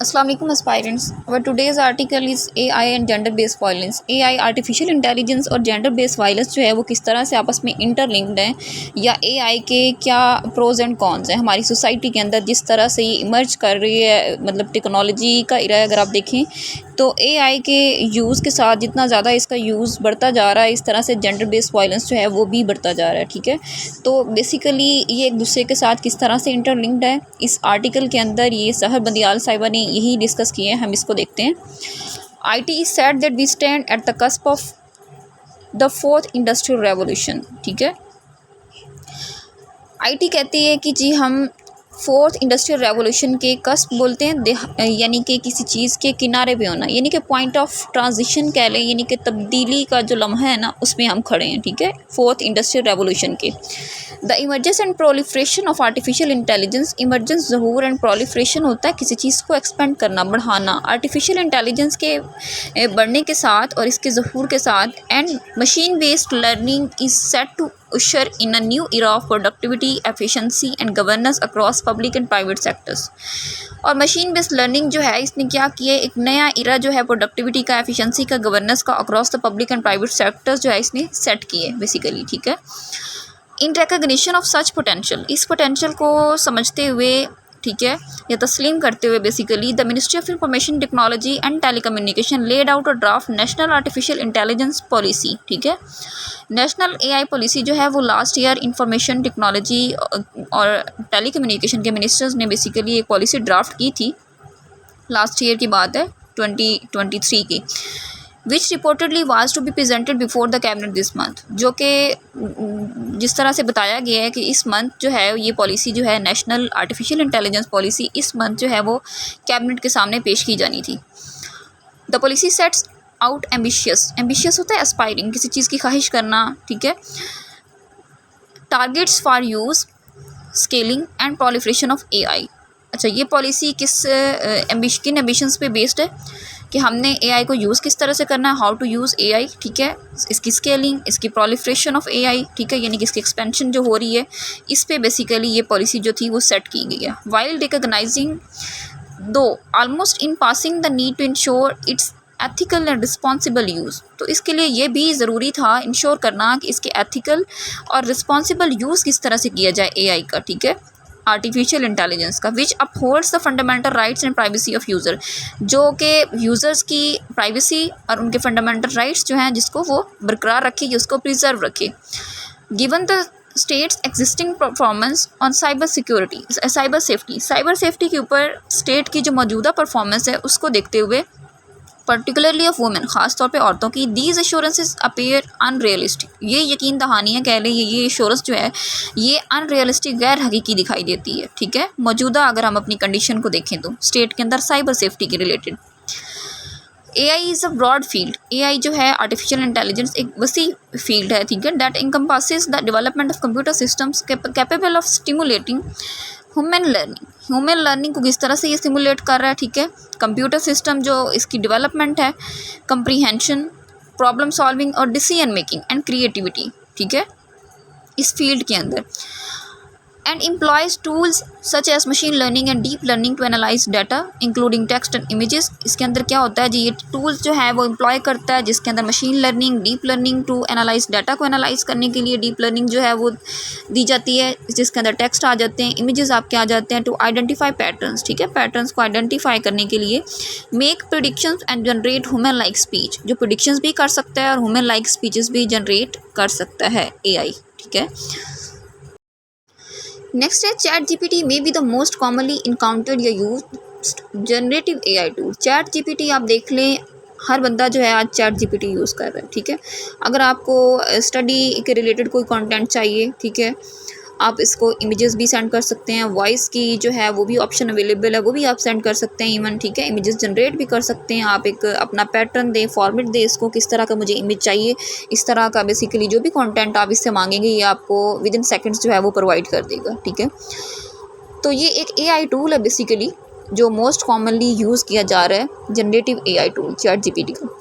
अस्सलाम वालेकुम aspirants. Our today's article is AI and gender based violence। AI artificial intelligence और gender based violence जो है वो किस तरह से आपस में इंटरलिंक्ड हैं, या AI के क्या प्रोज एंड कॉन्स हैं हमारी सोसाइटी के अंदर जिस तरह से ये इमर्ज कर रही है। मतलब टेक्नोलॉजी का इरा है, अगर आप देखें तो AI के यूज़ के साथ जितना ज़्यादा इसका यूज़ बढ़ता जा रहा है, इस तरह से जेंडर बेस्ड वायलेंस जो है वो भी बढ़ता जा रहा है। ठीक है, तो बेसिकली ये एक दूसरे के साथ किस तरह से इंटरलिंक्ड है, इस आर्टिकल के अंदर ये सहर बंदियाल साहिबा ने यही डिस्कस किए हैं। हम इसको देखते हैं। IT said that we stand at the cusp of the fourth industrial revolution। ठीक है, IT कहती है कि जी हम फोर्थ इंडस्ट्रियल रेवोल्यूशन के कस्प बोलते हैं, यानी कि किसी चीज़ के किनारे पे होना, यानी कि पॉइंट ऑफ ट्रांजिशन कह लें, यानी कि तब्दीली का जो लम्हा है ना उसमें हम खड़े हैं। ठीक है, फोर्थ इंडस्ट्रियल रेवोल्यूशन के। The emergence and proliferation of artificial intelligence. Emergence Zahoor and proliferation होता है किसी चीज़ को एक्सपेंड करना, बढ़ाना। आर्टिफिशियल इंटेलिजेंस के बढ़ने के साथ और इसके ज़हूर के साथ and machine based learning is set to usher in a new era of productivity, efficiency and governance across public and private sectors। और मशीन बेस्ड लर्निंग जो है इसने क्या किया, एक नया इरा जो है प्रोडक्टिविटी का, एफिशिएंसी का, गवर्नेंस का across the public and private sectors जो है इसने सेट किए बेसिकली। ठीक है, इन रिकग्निशन ऑफ सच पोटेंशियल, इस पोटेंशियल को समझते हुए, ठीक है, या तस्लीम करते हुए basically the ministry of information technology and telecommunication laid out a draft national artificial intelligence policy. ठीक है, नेशनल AI पॉलिसी जो है वो लास्ट ईयर इंफॉर्मेशन टेक्नोलॉजी और टेलीकम्युनिकेशन के मिनिस्टर्स ने बेसिकली एक पॉलिसी ड्राफ्ट की थी। लास्ट ईयर की बात है, 2023 की, which reportedly was to be presented before the cabinet this month. जो कि जिस तरह से बताया गया है कि इस मंथ जो है ये पॉलिसी जो है नेशनल आर्टिफिशियल इंटेलिजेंस पॉलिसी इस मंथ जो है वो कैबिनेट के सामने पेश की जानी थी। The policy sets out ambitious होता है एस्पायरिंग, किसी चीज़ की ख्वाहिश करना। ठीक है, targets for use, scaling and proliferation of AI। अच्छा, ये पॉलिसी किन एम्बिशंस पे बेस्ड है कि हमने AI को यूज़ किस तरह से करना है, हाउ टू यूज़ AI। ठीक है, इसकी स्केलिंग, इसकी प्रोलिफरेशन ऑफ AI। ठीक है, यानी कि इसकी एक्सपेंशन जो हो रही है, इस पे बेसिकली ये पॉलिसी जो थी वो सेट की गई है। While recognising though almost in passing the need to ensure its ethical and responsible use. तो इसके लिए ये भी ज़रूरी था इंश्योर करना कि इसके एथिकल और रिस्पॉन्सिबल यूज़ किस तरह से किया जाए AI का। ठीक है, आर्टिफिशियल इंटेलिजेंस का, which upholds the fundamental rights and privacy of user, जो कि यूज़र्स की प्राइवेसी और उनके फंडामेंटल राइट्स जो हैं जिसको वो बरकरार रखे, उसको प्रिजर्व रखे। Given the states existing performance on cyber security, cyber safety के ऊपर स्टेट की जो मौजूदा परफॉर्मेंस है उसको देखते हुए, पर्टिकुलरली ऑफ वुमेन, ख़ास तौर पे औरतों की, दीज एश्योरेंसेज अपीयर अनरियलिस्टिक। ये यकीन दहानियाँ कह लें, ये एश्योरेंस जो है ये अनरियलिस्टिक, गैर हकीकी दिखाई देती है। ठीक है, मौजूदा अगर हम अपनी कंडीशन को देखें तो स्टेट के अंदर साइबर सेफ्टी के related. AI is a broad field, AI जो है आर्टिफिशियल इंटेलिजेंस एक वसी फील्ड है। ठीक है, that encompasses the development of computer systems capable of stimulating human learning को किस तरह से ये स्टिमुलेट कर रहा है। ठीक है, कंप्यूटर सिस्टम जो इसकी डेवलपमेंट है, कंप्रीहेंशन, प्रॉब्लम सॉल्विंग और डिसीजन मेकिंग एंड क्रिएटिविटी। ठीक है, इस फील्ड के अंदर and employs tools such as machine learning and deep learning to analyze data including text and images। इसके अंदर क्या होता है जी, ये टूल्स जो है वो एम्प्लॉय करता है जिसके अंदर machine learning, deep learning to analyse, data को एनालाइज करने के लिए डीप लर्निंग जो है वो दी जाती है, जिसके अंदर टेक्स्ट आ जाते हैं, इमेजेस आपके आ जाते हैं, टू आइडेंटिफाई पैटर्न्स। ठीक है, पैटर्न्स को आइडेंटिफाई करने के लिए, make predictions and generate human like speech, जो प्रेडिक्शंस भी कर सकता है और ह्यूमन लाइक स्पीचेस भी जनरेट कर सकता है AI। ठीक है, नेक्स्ट है ChatGPT may be the most commonly encountered या used generative AI tool। ChatGPT आप देख लें, हर बंदा जो है आज ChatGPT यूज़ कर रहा है। ठीक है, अगर आपको स्टडी के रिलेटेड कोई कंटेंट चाहिए, ठीक है, आप इसको इमेजेस भी सेंड कर सकते हैं, वॉइस की जो है वो भी ऑप्शन अवेलेबल है, वो भी आप सेंड कर सकते हैं इवन। ठीक है, इमेजेस जनरेट भी कर सकते हैं आप, एक अपना पैटर्न दें, फॉर्मेट दें इसको, किस तरह का मुझे इमेज चाहिए, इस तरह का बेसिकली जो भी कंटेंट आप इससे मांगेंगे ये आपको विद इन सेकेंड्स जो है वो प्रोवाइड कर देगा। ठीक है, तो ये एक AI टूल है बेसिकली जो मोस्ट कॉमनली यूज़ किया जा रहा है, जनरेटिव AI टूल ChatGPT का।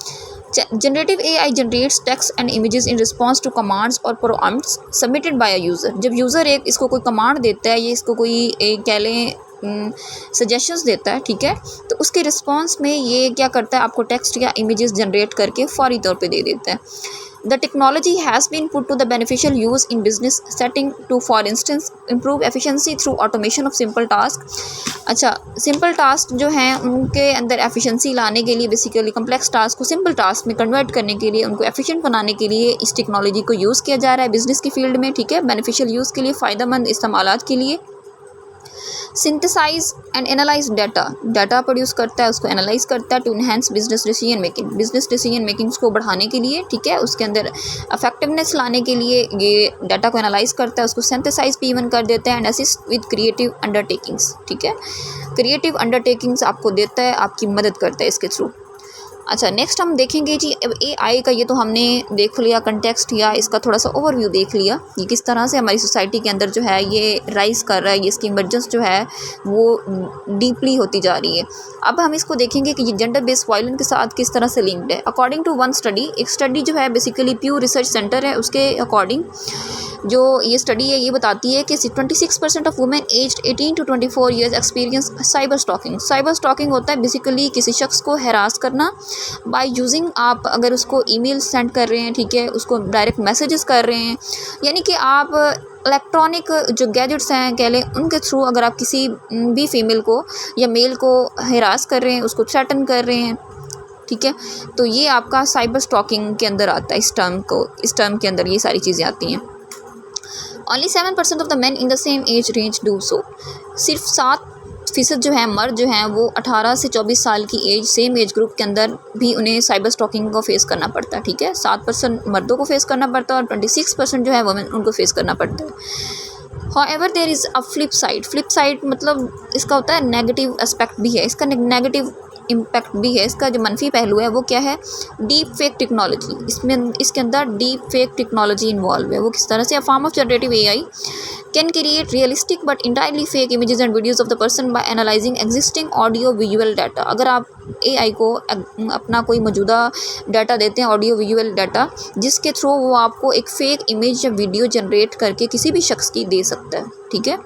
Generative AI generates text and images in response to commands और prompts submitted by a user. जब यूज़र एक इसको कोई कमांड देता है, ये इसको कोई कह लें सजेशंस देता है, ठीक है, तो उसके रिस्पॉन्स में ये क्या करता है, आपको टेक्स्ट या इमेजेस जनरेट करके फौरी तौर पे दे देता है। The technology has been put to the beneficial use in business setting to, for instance, improve efficiency through automation of simple task। अच्छा, सिंपल टास्क जो हैं उनके अंदर एफिशिएंसी लाने के लिए, बेसिकली कम्प्लेक्स टास्क को सिंपल टास्क में कन्वर्ट करने के लिए, उनको एफिशिएंट बनाने के लिए इस टेक्नोलॉजी को यूज़ किया जा रहा है बिज़नेस की फील्ड में, ठीक है, बेनिफिशियल यूज़ के लिए, फ़ायदेमंद इस्तेमालात के लिए। Synthesise and analyse data produce करता है, उसको एनालाइज करता है to enhance business decision making को बढ़ाने के लिए, ठीक है, उसके अंदर इफेक्टिवनेस लाने के लिए ये डाटा को एनालाइज करता है, उसको सिंथेसाइज भी इवन कर देता है, and assist with creative undertakings, ठीक है, क्रिएटिव अंडरटेकिंग्स आपको देता है, आपकी मदद करता है इसके थ्रू। अच्छा, नेक्स्ट हम देखेंगे जी अब एआई का, ये तो हमने देख लिया कंटेक्स्ट या इसका थोड़ा सा ओवरव्यू देख लिया, ये किस तरह से हमारी सोसाइटी के अंदर जो है ये राइज़ कर रहा है, ये इसकी इमर्जेंस जो है वो डीपली होती जा रही है। अब हम इसको देखेंगे कि ये जेंडर बेस्ड वायलेंस के साथ किस तरह से लिंक्ड है। अकॉर्डिंग टू वन स्टडी, एक स्टडी जो है बेसिकली प्यू रिसर्च सेंटर है, उसके अकॉर्डिंग जो ये स्टडी है ये बताती है कि 26% of women aged 18 to 24 years experience cyber stalking. Cyber stalking होता है बेसिकली किसी शख्स को हैरास करना बाय यूजिंग, आप अगर उसको ईमेल सेंड कर रहे हैं, ठीक है, उसको डायरेक्ट मैसेजेस कर रहे हैं, यानी कि आप इलेक्ट्रॉनिक जो गैजेट्स हैं कह लें उनके थ्रू अगर आप किसी भी फीमेल को या मेल को हैरास कर रहे हैं, उसको थ्रेटन कर रहे हैं, ठीक है, तो ये आपका साइबर स्टॉकिंग के अंदर आता है। इस टर्म के अंदर ये सारी चीज़ें आती हैं। Only 7% of the man in the same age range do so. सिर्फ 7% जो है मर्द जो हैं वो 18 से 24 साल की एज, सेम एज ग्रुप के अंदर भी उन्हें साइबर स्टॉकिंग को फेस करना पड़ता है, ठीक है, 7% मर्दों को फेस करना पड़ता है और 26% जो है वुमेन उनको फेस करना पड़ता है। However there is a flip side मतलब इसका होता है नेगेटिव एस्पेक्ट भी है, इसका नेगेटिव इम्पैक्ट भी है, इसका जो मनफी पहलू है वो क्या है, डीप फेक टेक्नोलॉजी। इसके अंदर डीप फेक टेक्नोलॉजी इन्वॉल्व है। वो किस तरह से, a form of generative AI can create realistic but entirely fake images and videos of the person by analysing existing audio visual data. अगर आप एआई को अपना कोई मौजूदा डाटा देते हैं, ऑडियो विजुअल डाटा, जिसके थ्रू वो आपको एक फ़ेक इमेज या वीडियो जनरेट करके किसी भी शख्स की दे सकता है, ठीक है।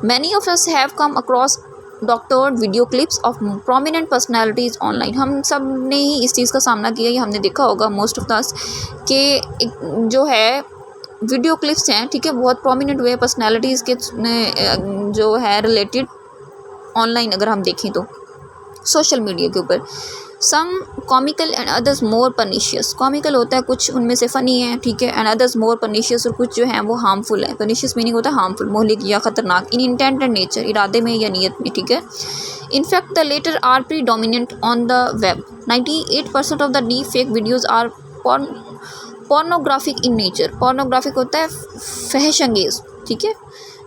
Many of us have come across doctored video clips of prominent personalities online. हम सब ने ही इस चीज़ का सामना किया, ये हमने देखा होगा मोस्ट ऑफ दस के जो है वीडियो क्लिप्स हैं, ठीक है, बहुत प्रोमिनेंट हुए पर्सनैलिटीज़ के जो है रिलेटेड ऑनलाइन अगर हम देखें तो सोशल मीडिया के ऊपर। Some comical and others more pernicious. Comical होता है कुछ उनमें से फ़नी है, ठीक है, एंड अदर्स मोर पर्निशियस, और कुछ जो है वो हार्मफुल है। पर्निशियस मीनिंग होता है हार्मफुल, मोहलिक या ख़तरनाक, इन इंटेंट एंड नेचर, इरादे में या नीयत में, ठीक है। In fact the latter are predominant on the web. 98% of the deep fake videos are pornographic in nature. Pornographic होता है फहश अंगेज़, ठीक है,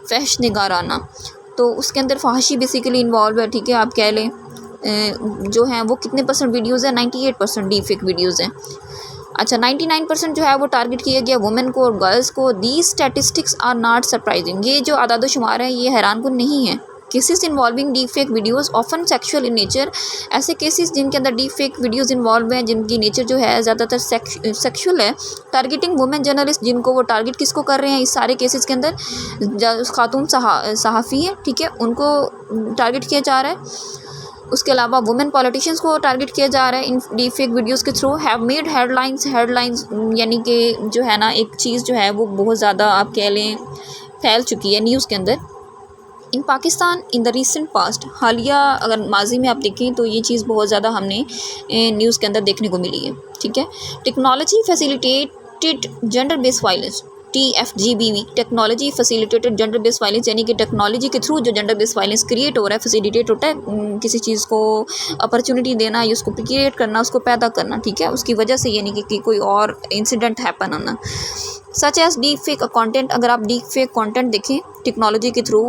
फहश निगाराना, तो उसके अंदर फहाशी बेसिकली इन्वॉल्व है, ठीक है, आप कह लें जो हैं वो कितने परसेंट वीडियोज़ हैं, 98% डीप फेक वीडियोज़ हैं। अच्छा, 99% जो है वो टारगेट किया गया वुमेन को और गर्ल्स को। These statistics are not surprising. ये जो आदाद शुमार है ये हैरान कुन नहीं है। Cases involving deep fake videos often sexual in nature. ऐसे केसेस जिनके अंदर डीप फेक वीडियोज़ इन्वॉल्व हैं, जिनकी नेचर जो है ज़्यादातर सेक्शुअल है। टारगेटिंग वुमेन जर्नलिस्ट, जिनको वो टारगेट किसको कर रहे हैं इस सारे केसेस के अंदर, खातून सहाफ़ी हैं, ठीक है, उनको टारगेट किया जा रहा है। उसके अलावा वुमेन पॉलिटिशियंस को टारगेट किया जा रहा है इन डीप फेक वीडियोज़ के थ्रू। हैव मेड हेडलाइंस यानी कि जो है ना एक चीज़ जो है वो बहुत ज़्यादा आप कह लें फैल चुकी है न्यूज़ के अंदर। In Pakistan in the recent past, हालिया अगर माजी में आप देखें तो ये चीज़ बहुत ज़्यादा हमने न्यूज़ के अंदर देखने को मिली है, ठीक है। Technology facilitated gender based violence, TFGBV, technology facilitated gender based violence, यानी कि टेक्नोलॉजी के थ्रू जो जेंडर बेस्ड वायलेंस क्रिएट हो रहा है, फैसिलिटेट होता है, किसी चीज़ को अपॉर्चुनिटी देना या उसको क्रिएट करना, उसको पैदा करना, ठीक है, उसकी वजह से, यानी कि कोई और इंसिडेंट हैपन होना। Such as deep fake content, अगर आप डीप फेक कंटेंट देखें टेक्नोलॉजी के थ्रू,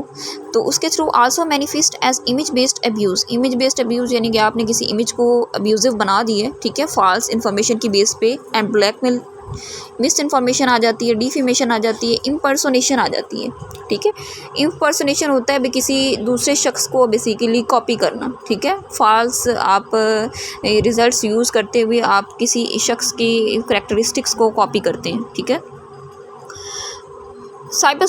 तो उसके through also manifest as image based abuse. Image based abuse यानी कि आपने किसी इमेज को अब्यूजिव बना दी है, ठीक है, फॉल्स इन्फॉर्मेशन की बेस पे, एंड ब्लैकमेल, मिस इन्फॉर्मेशन आ जाती है, डिफेमेशन आ जाती है, इम्पर्सोनेशन आ जाती है, ठीक है। इम्पर्सोनेशन होता है किसी दूसरे शख्स को बेसिकली कॉपी करना, ठीक है, फॉल्स आप रिजल्ट्स यूज़ करते हुए आप किसी शख्स की करैक्टरिस्टिक्स को कॉपी करते हैं, ठीक है। साइबर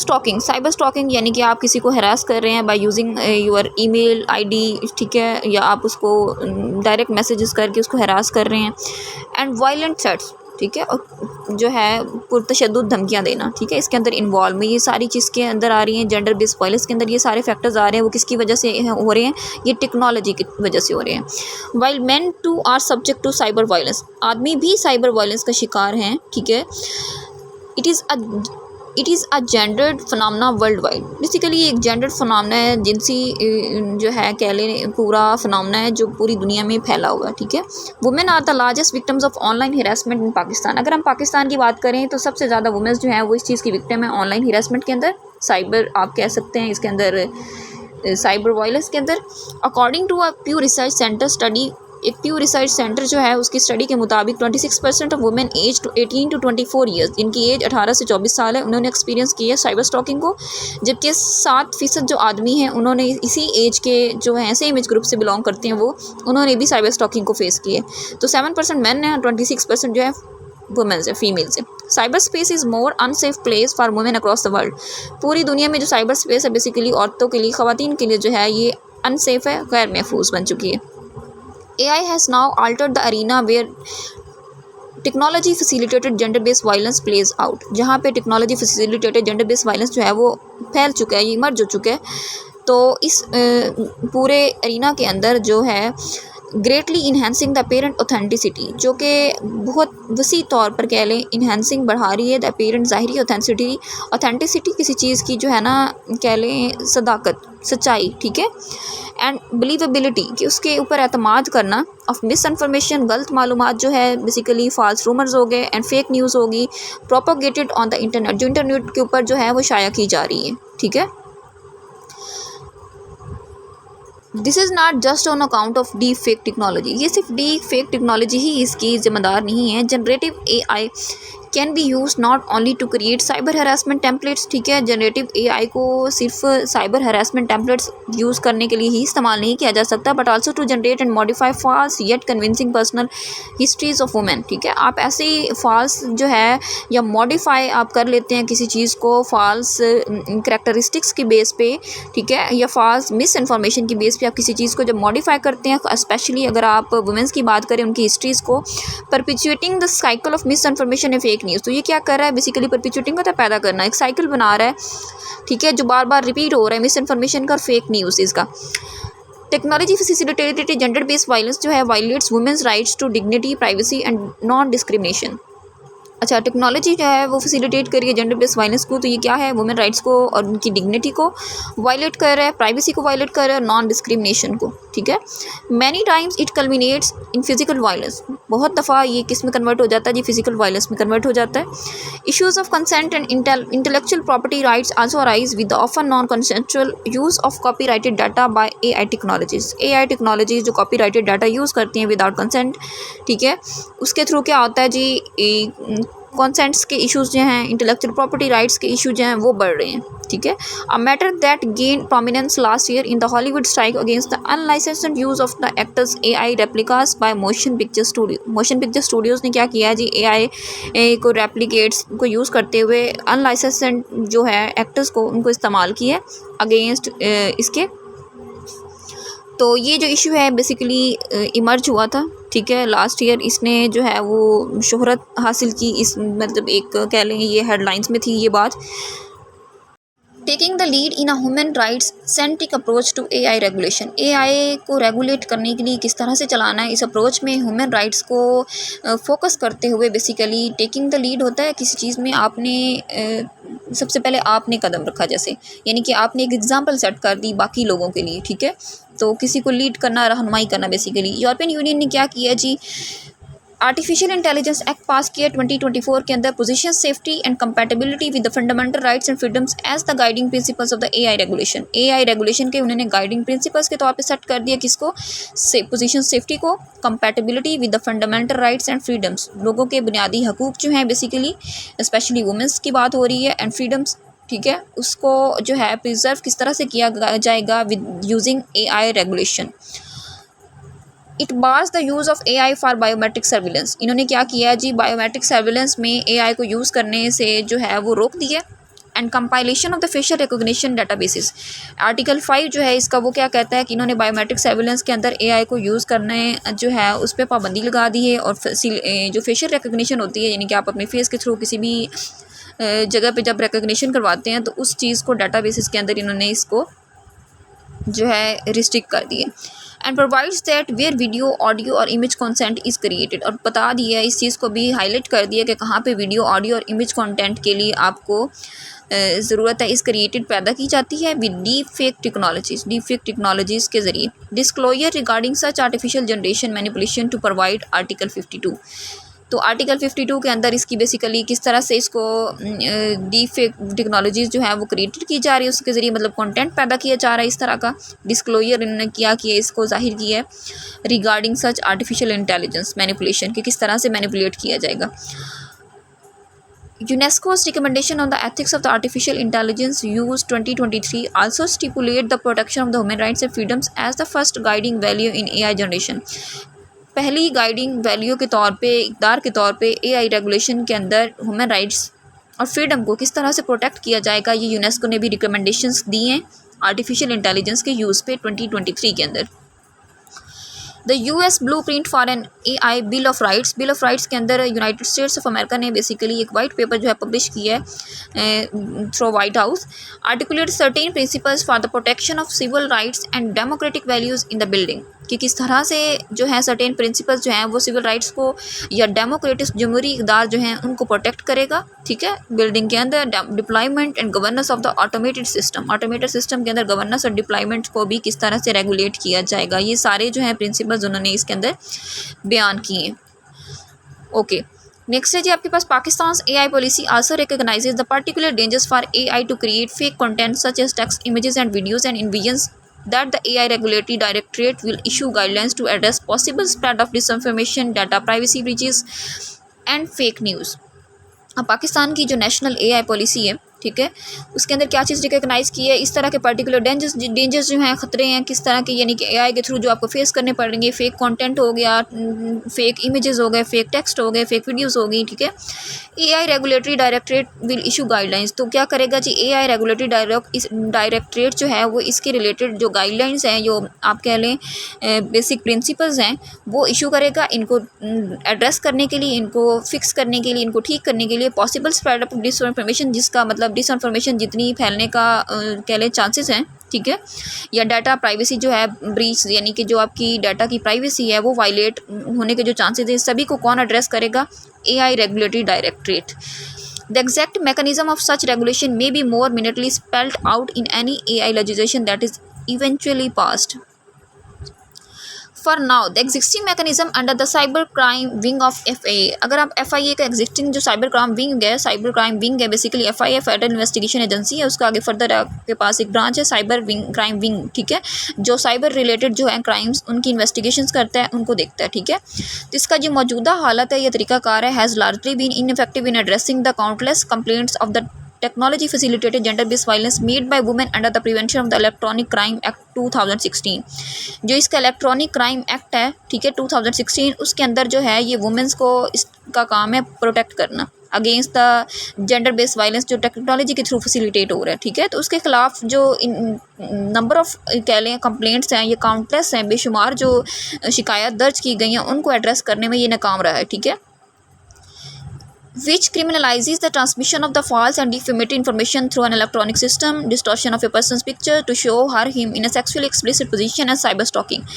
स्टॉकिंग यानी कि आप किसी को हरास कर रहे हैं by using your email ID, ठीक है, या आप उसको डायरेक्ट मैसेजेस करके उसको हरास कर रहे हैं। एंड वायलेंट थ्रेट्स, ठीक है, और जो है पुरतशद्दुद धमकियाँ देना, ठीक है, इसके अंदर इन्वॉल्व में ये सारी चीज़ के अंदर आ रही हैं। जेंडर बेस्ड वायलेंस के अंदर ये सारे फैक्टर्स आ रहे हैं, वो किसकी वजह से हो रहे हैं? ये टेक्नोलॉजी की वजह से हो रहे हैं। While men too are subject to cyber violence, आदमी भी साइबर वायलेंस का शिकार हैं, ठीक है। It is a gendered phenomena worldwide, basically एक जेंडर्ड फिनोमेना है, जिनसी जो है कह लें पूरा फिनोमेना है जो पूरी दुनिया में फैला हुआ है, ठीक है। Women are the largest victims of online harassment in Pakistan. अगर हम पाकिस्तान की बात करें तो सबसे ज़्यादा वुमेन्स जो हैं वो इस चीज़ की विक्टिम है ऑनलाइन हिरासमेंट के अंदर, साइबर आप कह सकते हैं इसके अंदर, साइबर वायलेंस के अंदर। According to a Pew research centre study, एक प्यू रिसर्च सेंटर जो है उसकी स्टडी के मुताबिक 26% of women age 18 to 24 years, जिनकी एज 18 से 24 साल है, उन्होंने एक्सपीरियंस किया है साइबर स्टॉकिंग को। जबकि 7% जो आदमी हैं उन्होंने इसी एज के जो हैं सेम एज ग्रुप से बिलोंग करते हैं वो, उन्होंने भी साइबर स्टॉकिंग को फेस किया है। तो 7% मैन है, 26% जो है वुमेन्स है, फीमेल्स है। Cyber space is more unsafe place for women across the world. पूरी दुनिया में जो साइबर स्पेस है बेसिकली औरतों के लिए, ख़वातीन के लिए जो है ये अनसेफ है, गैर महफूज बन चुकी है। AI has now altered the arena where technology facilitated gender based violence plays out, जहाँ पे technology facilitated gender based violence जो है वो फैल चुका है, ये मर्ज हो चुका है। तो इस पूरे अरीना के अंदर जो है greatly enhancing the parent authenticity, जो कि बहुत वसी तौर पर कह लें इन्हेंसिंग बढ़ा रही है द पेरेंट ज़ाहिरी ऑथेंटिसिटी किसी चीज़ की जो है ना कह लें सदाकत, सच्चाई, ठीक है। एंड बिलीवेबिलिटी कि उसके ऊपर एतमाद करना ऑफ मिस इन्फॉर्मेशन, गलत मालूमात जो है बेसिकली फॉल्स रूमर्स हो गए एंड फेक न्यूज़ होगी प्रोपोगेटेड ऑन द इंटरनेट, जो इंटरनेट के ऊपर जो है वो शाया की जा रही है, ठीक है। This is not just on account of deep fake technology, ये सिर्फ डीप फेक टेक्नोलॉजी ही इसकी ज़िम्मेदार नहीं है। Generative AI can be use not only to create cyber harassment templates, ठीक है। जनरेटिव AI को सिर्फ साइबर हरासमेंट टेम्पलेट्स यूज़ करने के लिए ही इस्तेमाल नहीं किया जा सकता, but also to generate and modify false yet convincing personal histories of women, ठीक है। आप ऐसे ही फॉल्स जो है या मॉडिफाई आप कर लेते हैं किसी चीज़ को फॉल्स करैक्टरिस्टिक्स की बेस पे, ठीक है, या फॉल्स मिस इन्फॉर्मेशन की बेस पे आप किसी चीज़ को जब मॉडिफाई करते हैं, स्पेशली अगर आप वुमेन्स की बात करें उनकी हिस्ट्रीज़ को, perpetuating the cycle of misinformation and fake news. तो ये क्या कर रहा है बेसिकली? परपिचुएटिंग का पैदा करना, एक साइकिल बना रहा है, ठीक है, जो बार बार रिपीट हो रहा है मिस इन्फॉर्मेशन का और फेक न्यूज़ इसका। Technology facilitated gender based violence जो है violates women's rights to dignity, privacy and non discrimination. अच्छा, टेक्नोलॉजी जो है वो फैसिलिटेट कर रही है जेंडर बेस्ड वायलेंस को, तो ये क्या है? वुमेन राइट्स को और उनकी डिग्निटी को वायलेट कर रहा है, प्राइवेसी को वायलेट कर रहा है, नॉन डिस्क्रिमिनेशन को, ठीक है। Many times it culminates in physical violence, बहुत दफ़ा ये किस में कन्वर्ट हो जाता है जी? फिजिकल वायलेंस में कन्वर्ट हो जाता है। Issues of consent and intellectual property rights also arise with the often non consensual use of copyrighted data by AI technologies. AI technologies जो कॉपीराइटेड डाटा यूज़ करती हैं विदाउट कंसेंट, ठीक है, उसके थ्रू क्या होता है जी? कॉन्सेंट्स के इश्यूज जो हैं, इंटेलेक्चुअल प्रॉपर्टी राइट्स के इशू जो हैं वो बढ़ रहे हैं, ठीक है। A matter that gain prominence last year in the Hollywood strike against the unlicensed use of the actors AI replicas bye motion picture studio. Motion picture Studios ने क्या किया है जी? AI को रेप्लिकेट्स को यूज़ करते हुए अनलाइसेंस्ड जो है एक्टर्स को उनको इस्तेमाल किया अगेंस्ट इसके। तो ये जो इशू है बेसिकली इमर्ज हुआ था, ठीक है, लास्ट ईयर। इसने जो है वो शोहरत हासिल की, इस मतलब एक कह लें ये हेडलाइंस में थी ये बात। Taking the lead in a human rights centric approach to AI regulation. AI को रेगुलेट करने के लिए किस तरह से चलाना है, इस अप्रोच में ह्यूमन राइट्स को फोकस करते हुए बेसिकली टेकिंग द लीड होता है किसी चीज़ में। आपने सबसे पहले आपने कदम रखा, जैसे यानी कि आपने एक एग्जांपल सेट कर दी बाकी लोगों के लिए, ठीक है। तो किसी को लीड करना, रहनुमाई करना बेसिकली। यूरोपियन यूनियन ने क्या किया जी? आर्टिफिशियल इंटेलिजेंस एक्ट पास किया 2024 के अंदर, position safety and compatibility with the fundamental rights and freedoms as the guiding principles of the AI regulation. AI regulation के उन्होंने गाइडिंग प्रिंसिपल्स के तौर पे सेट कर दिया किसको? पोजीशन सेफ्टी को, compatibility with the fundamental rights and freedoms, लोगों के बुनियादी हकूक जो हैं बेसिकली, स्पेशली वुमेंस की बात हो रही है, एंड फ्रीडम्स, ठीक है, उसको जो है प्रिजर्व किस तरह से किया जाएगा with using AI regulation. It bars the use of AI for biometric surveillance. इन्होंने क्या किया जी? बायोमेट्रिक सर्विलेंस में AI को यूज़ करने से जो है वो रोक दिया, and compilation of the facial recognition databases. Article 5 जो है इसका वो क्या कहता है कि इन्होंने बायोमेट्रिक सर्विलेंस के अंदर एआई को यूज़ करने जो है उस पर पाबंदी लगा दी है। और जो फेशियल रिकॉग्निशन होती है, यानी कि आप अपने फेस के थ्रू किसी भी जगह पे जब रिकॉग्निशन करवाते हैं तो उस चीज़ को डाटाबेसेस के अंदर इन्होंने इसको जो है रिस्ट्रिक्ट कर दिए। And provides that where video, audio और इमेज कंसेंट इज़ क्रिएटेड, और बता दिया है, इस चीज़ को भी हाईलाइट कर दिया कि कहाँ पे वीडियो, ऑडियो और इमेज कंटेंट के लिए आपको ज़रूरत है इस क्रिएटेड पैदा की जाती है विद डीप फेक टेक्नोलॉजीज़ के ज़रिए। Disclosure regarding such artificial generation manipulation to provide article 52। तो आर्टिकल 52 के अंदर इसकी बेसिकली किस तरह से इसको डीप फेक टेक्नोलॉजीज़ जो है वो क्रिएटेड की जा रही है, उसके ज़रिए मतलब कंटेंट पैदा किया जा रहा है इस तरह का। डिस्क्लोजर इन्होंने किया कि इसको जाहिर किया है regarding such artificial intelligence manipulation, कि किस तरह से मैनिपुलेट किया जाएगा। UNESCO's recommendation on the ethics of the artificial intelligence use 2023 also stipulate the protection of the human rights and freedoms as the first guiding value in AI generation। पहली guiding value के तौर पे, इक़दार के तौर पे AI regulation के अंदर human rights और फ्रीडम को किस तरह से प्रोटेक्ट किया जाएगा, ये यूनेस्को ने भी रिकमेंडेशंस दी हैं आर्टिफिशियल इंटेलिजेंस के यूज़ पे 2023 के अंदर। The US blueprint for an AI bill of rights के अंदर यूनाइटेड स्टेट्स ऑफ अमेरिका ने बेसिकली एक वाइट पेपर जो है पब्लिश किया है through White House. Articulate certain principles for the protection of civil rights and democratic values in the building, कि किस तरह से जो है सर्टेन प्रिंसिपल्स जो हैं वो सिविल राइट्स को या डेमोक्रेटिक जमहूरी इक़दार जो हैं उनको प्रोटेक्ट करेगा, ठीक है, बिल्डिंग के अंदर। Deployment and governance of the automated system के अंदर गवर्नेंस और डिप्लॉयमेंट को भी किस तरह से रेगुलेट किया जाएगा, ये सारे जो हैं प्रिंसिपल्स उन्होंने इसके अंदर बयान किए हैं। ओके, नेक्स्ट है जी आपके पास Pakistan AI policy also recognises the particular dangers for AI to create fake content such as text, images and videos and envisions that the AI Regulatory Directorate will issue guidelines to address possible spread of disinformation, data privacy breaches and fake news। अब पाकिस्तान की जो national AI policy है, ठीक है, उसके अंदर क्या चीज़ recognise की है, इस तरह के पर्टिकुलर डेंजर्स जो हैं, ख़तरे हैं किस तरह के, यानी कि AI के थ्रू जो आपको फेस करने पड़ेंगे, फेक कंटेंट हो गया, फेक इमेजेस हो गए, फेक टेक्स्ट हो गए, फेक वीडियोस हो गई, ठीक है। AI regulatory directorate will issue guidelines, तो क्या करेगा जी AI रेगुलेटरी डायरेक्टरेट जो है वो इसके रिलेटेड जो गाइडलाइंस हैं, जो आप कह लें बेसिक प्रिंसिपल्स हैं, वो इशू करेगा इनको एड्रेस करने के लिए, इनको फिक्स करने के लिए, इनको ठीक करने के लिए। पॉसिबल स्प्रेड ऑफ डिसइंफॉर्मेशन, जिसका मतलब डिसइंफॉर्मेशन जितनी फैलने का कह लें चांसेस हैं, ठीक है, या डाटा प्राइवेसी जो है ब्रीच, यानी कि जो आपकी डाटा की प्राइवेसी है वो वायलेट होने के जो चांसेस हैं, सभी को कौन एड्रेस करेगा, AI regulatory directorate. The exact mechanism of such regulation may be more minutely spelled out in any AI legislation that is eventually passed. For now, the existing mechanism under the cyber crime wing of FIA, अगर आप FIA का existing जो cyber crime wing है basically FIA federal investigation agency है, उसका आगे further आपके पास एक ब्रांच है साइबर क्राइम विंग, ठीक है, जो साइबर रिलेटेड जो है क्राइम्स उनकी इन्वेस्टिगेशंस करता है, उनको देखता है, ठीक है। तो इसका जो मौजूदा हालत है, यह तरीकाकार है, has largely been ineffective in addressing the countless complaints of the technology facilitated gender based violence made by women under the prevention of the electronic crime act 2016। जो इसका इलेक्ट्रॉनिक क्राइम एक्ट है, ठीक है, 2016, उसके अंदर जो है ये वुमेन्स को इसका काम है प्रोटेक्ट करना against the gender based violence जो टेक्नोलॉजी के थ्रू फैसिलिटेट हो रहा है, ठीक है। तो उसके खिलाफ जो नंबर ऑफ कह लें कंप्लेंट्स हैं, ये काउंटलेस हैं, बेशुमार जो शिकायत दर्ज की गई हैं उनको एड्रेस करने में ये नाकाम रहा है, ठीक है। Which criminalizes the transmission of the false and defamatory information through an electronic system, distortion of a person's picture to show him in a sexually explicit position, and cyber stalking।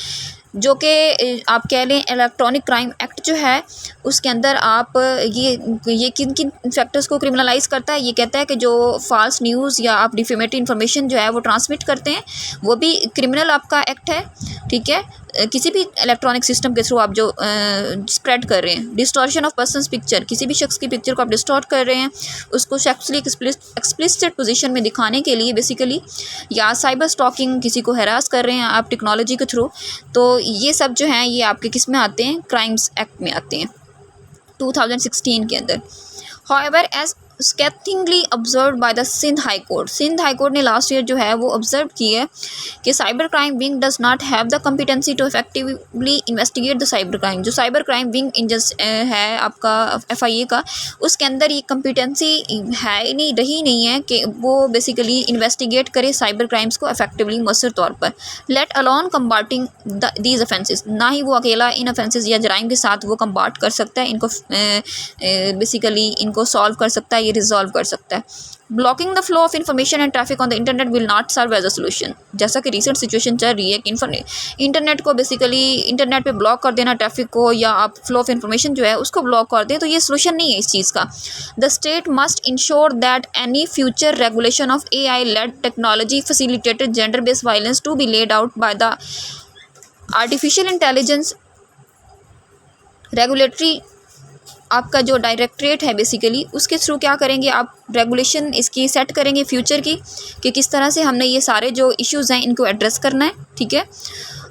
जो कि आप कह लें इलेक्ट्रॉनिक क्राइम एक्ट जो है उसके अंदर आप ये किन किन फैक्टर्स को क्रिमिनलाइज़ करता है, ये कहता है कि जो फॉल्स न्यूज़ या आप डिफेमेटरी इन्फॉर्मेशन जो है वो ट्रांसमिट करते हैं वो भी क्रिमिनल आपका एक्ट है, ठीक है, किसी भी इलेक्ट्रॉनिक सिस्टम के थ्रू आप जो स्प्रेड कर रहे हैं। डिस्टॉर्शन ऑफ पर्सनस पिक्चर, किसी भी शख्स की पिक्चर को आप डिस्टॉर्ट कर रहे हैं उसको सेक्सुअली एक्सप्लिसिट पोजीशन में दिखाने के लिए बेसिकली, या साइबर स्टॉकिंग, किसी को हैरास कर रहे हैं आप टेक्नोलॉजी के थ्रू, तो ये सब जो हैं ये आपके किस में आते हैं, क्राइम्स एक्ट में आते हैं 2016 के अंदर। However, as scathingly observe by the Sindh high court. Sindh high court ने लास्ट ईयर जो है वो ऑब्जर्व की है कि cyber crime wing does not have the competency to effectively investigate the cyber crime. जो साइबर क्राइम विंग है आपका FIA का, उसके अंदर ये कॉम्पिटेंसी है नहीं, रही नहीं है कि वो बेसिकली इन्वेस्टिगेट करे साइबर क्राइम्स को इफेक्टिवली मौसर तौर पर, let alone combating these offences. ना ही वो अकेला इन ऑफेंसेस या जराइम के साथ वो कम्बाट कर सकता है, इनको बेसिकली इनको सॉल्व कर सकता है, ये रिजॉल्व कर सकता है। Blocking the flow of information and traffic on the internet will not serve as a solution. जैसा कि रिसेंट सिचुएशन चल रही है कि इंटरनेट को बेसिकली इंटरनेट पे ब्लॉक कर देना ट्रैफिक को, या आप फ्लो ऑफ इन्फॉर्मेशन जो है उसको ब्लॉक कर दें, तो ये सोल्यूशन नहीं है इस चीज़ का। The state must ensure that any future regulation of AI led technology facilitated gender based violence to be laid out by the artificial intelligence regulatory. आपका जो डायरेक्टरेट है बेसिकली उसके थ्रू क्या करेंगे आप, रेगुलेशन इसकी सेट करेंगे फ्यूचर की, कि किस तरह से हमने ये सारे जो इश्यूज़ हैं इनको एड्रेस करना है, ठीक है।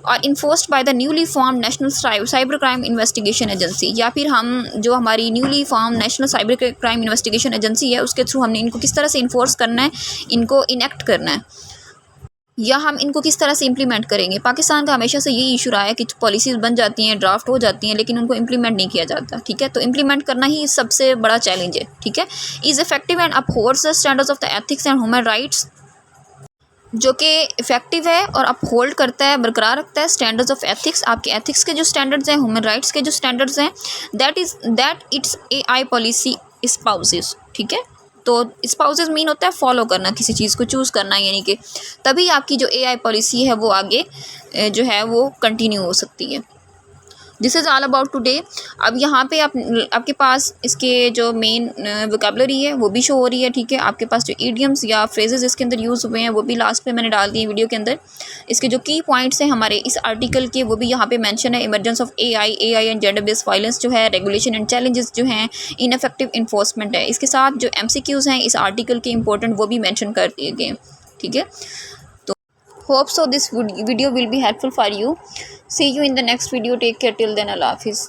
और enforced by the newly form national cyber crime investigation agency, या फिर हम जो हमारी newly form national cyber crime investigation agency है उसके थ्रू हमने इनको किस तरह से इन्फोर्स करना है, इनको इनेक्ट करना है, या हम इनको किस तरह से इम्प्लीमेंट करेंगे। पाकिस्तान का हमेशा से यही इशू रहा है कि पॉलिसीज़ बन जाती हैं, ड्राफ्ट हो जाती हैं, लेकिन उनको इम्प्लीमेंट नहीं किया जाता, ठीक है। तो इम्प्लीमेंट करना ही सबसे बड़ा चैलेंज है, ठीक है। Is effective and upholds the standards of the ethics and human rights, जो कि इफेक्टिव है और अपहोल्ड करता है, बरकरार रखता है स्टैंडर्ड्स ऑफ एथिक्स, आपके एथिक्स के जो स्टैंडर्ड्स हैं, ह्यूमन राइट्स के जो स्टैंडर्ड्स हैं, that it's AI policy spouses, ठीक है। तो स्पाउसेस मीन होता है फॉलो करना, किसी चीज़ को चूज़ करना, यानी कि तभी आपकी जो AI पॉलिसी है वो आगे जो है वो कंटिन्यू हो सकती है। This is all about today. अब यहाँ पे आपके पास इसके जो मेन वोकैबुलरी है वो भी शो हो रही है, ठीक है। आपके पास जो ईडियम्स या फ्रेजेस इसके अंदर यूज़ हुए हैं वो भी लास्ट पे मैंने डाल दिए वीडियो के अंदर। इसके जो की पॉइंट्स हैं हमारे इस आर्टिकल के वो भी यहाँ पे मेंशन है। Emergence of AI and gender based violence जो है, रेगुलेशन एंड चैलेंजेस जो हैं, इनफेक्टिव इन्फोर्समेंट है। इसके साथ जो MCQs हैं इस आर्टिकल के इंपॉर्टेंट वो भी मैंशन कर दिए गए हैं, ठीक है। Hope so this video will be helpful for you. See you in the next video. Take care till then. Allah Hafiz.